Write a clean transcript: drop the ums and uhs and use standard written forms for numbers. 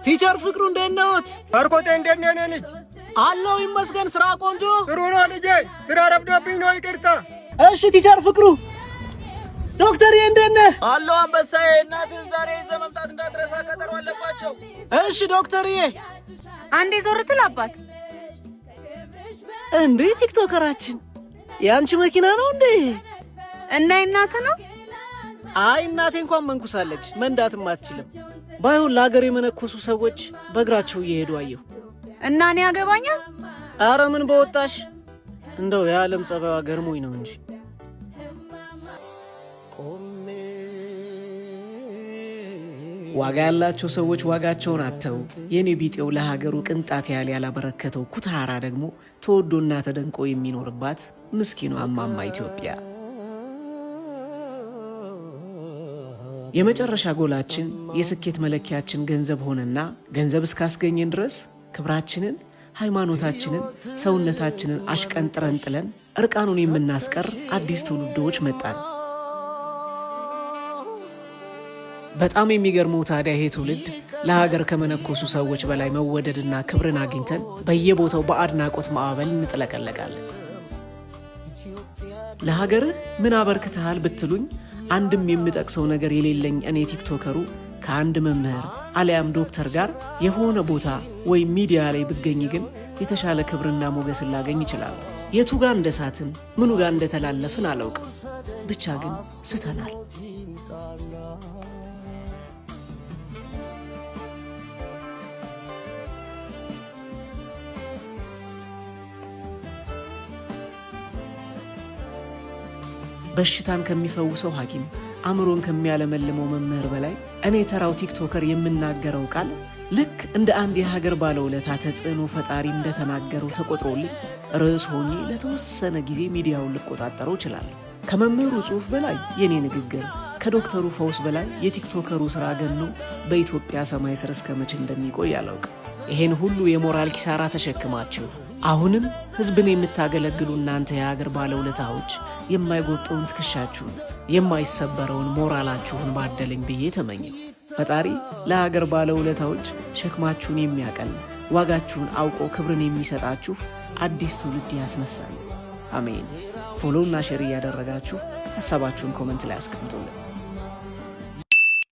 ቲቸር ፍቅሩ እንዴት ነዎት? ባርኮቴ እንዴት ነህ ልጅ? አለው ይመስገን። ስራ ቆንጆ? ጥሩ ነው ልጄ። ስራ ረፍዶብኝ ነው ይቅርታ። እሺ ቲቸር ፍቅሩ። ዶክተር እንዴት ነህ? አለው አንበሳዬ። እናትን ዛሬ ይዘህ መምጣት እንዳትረሳ ቀጠሮ አለባቸው። እሺ ዶክተርዬ። አንዴ ዞር ትል አባት። እንዴ ቲክቶከራችን ያንቺ መኪና ነው እንዴ? እና እናት ነው? አይ እናቴ እንኳን መንኩሳለች፣ መንዳትም አትችልም። ባይሆን ለሀገር የመነኮሱ ሰዎች በእግራቸው እየሄዱ አየሁ። እና እኔ ያገባኛል? አረ ምን በወጣሽ። እንደው የዓለም ጸባይዋ ገርሞኝ ነው እንጂ። ዋጋ ያላቸው ሰዎች ዋጋቸውን አጥተው የኔ ቢጤው ለሀገሩ ቅንጣት ያህል ያላበረከተው ኩታራ ደግሞ ተወዶና ተደንቆ የሚኖርባት ምስኪኗ እማማ ኢትዮጵያ። የመጨረሻ ጎላችን የስኬት መለኪያችን ገንዘብ ሆነና ገንዘብ እስካስገኘን ድረስ ክብራችንን፣ ሃይማኖታችንን፣ ሰውነታችንን አሽቀንጥረን ጥለን እርቃኑን የምናስቀር አዲስ ትውልዶች መጣን። በጣም የሚገርመው ታዲያ ይሄ ትውልድ ለሀገር ከመነኮሱ ሰዎች በላይ መወደድና ክብርን አግኝተን በየቦታው በአድናቆት ማዕበል እንጥለቀለቃለን። ለሀገርህ ምን አበርክተሃል ብትሉኝ አንድም የምጠቅሰው ነገር የሌለኝ እኔ ቲክቶከሩ ከአንድ መምህር አሊያም ዶክተር ጋር የሆነ ቦታ ወይም ሚዲያ ላይ ብገኝ ግን የተሻለ ክብርና ሞገስን ላገኝ ይችላል። የቱ ጋር እንደሳትን ምኑ ጋር እንደተላለፍን አላውቅም፣ ብቻ ግን ስተናል። በሽታን ከሚፈውሰው ሐኪም አእምሮን ከሚያለመልመው መምህር በላይ እኔ ተራው ቲክቶከር የምናገረው ቃል ልክ እንደ አንድ የሀገር ባለውለታ ተጽዕኖ ፈጣሪ እንደተናገረው ተቆጥሮልኝ ርዕስ ሆኜ ለተወሰነ ጊዜ ሚዲያውን ልቆጣጠረው እችላለሁ። ከመምህሩ ጽሑፍ በላይ የኔ ንግግር፣ ከዶክተሩ ፈውስ በላይ የቲክቶከሩ ሥራ ገኖ በኢትዮጵያ ሰማይ ስር እስከ መቼ እንደሚቆይ አላውቅም። ይሄን ሁሉ የሞራል ኪሳራ ተሸክማችሁ አሁንም ሕዝብን የምታገለግሉ እናንተ የሀገር ባለውለታዎች የማይጎብጠውን ትከሻችሁን የማይሰበረውን ሞራላችሁን ባደለኝ ብዬ ተመኘው። ፈጣሪ ለሀገር ባለውለታዎች ሸክማችሁን የሚያቀል ዋጋችሁን አውቆ ክብርን የሚሰጣችሁ አዲስ ትውልድ ያስነሳል። አሜን። ፎሎውና ሼር እያደረጋችሁ ሐሳባችሁን ኮመንት ላይ አስቀምጡልን።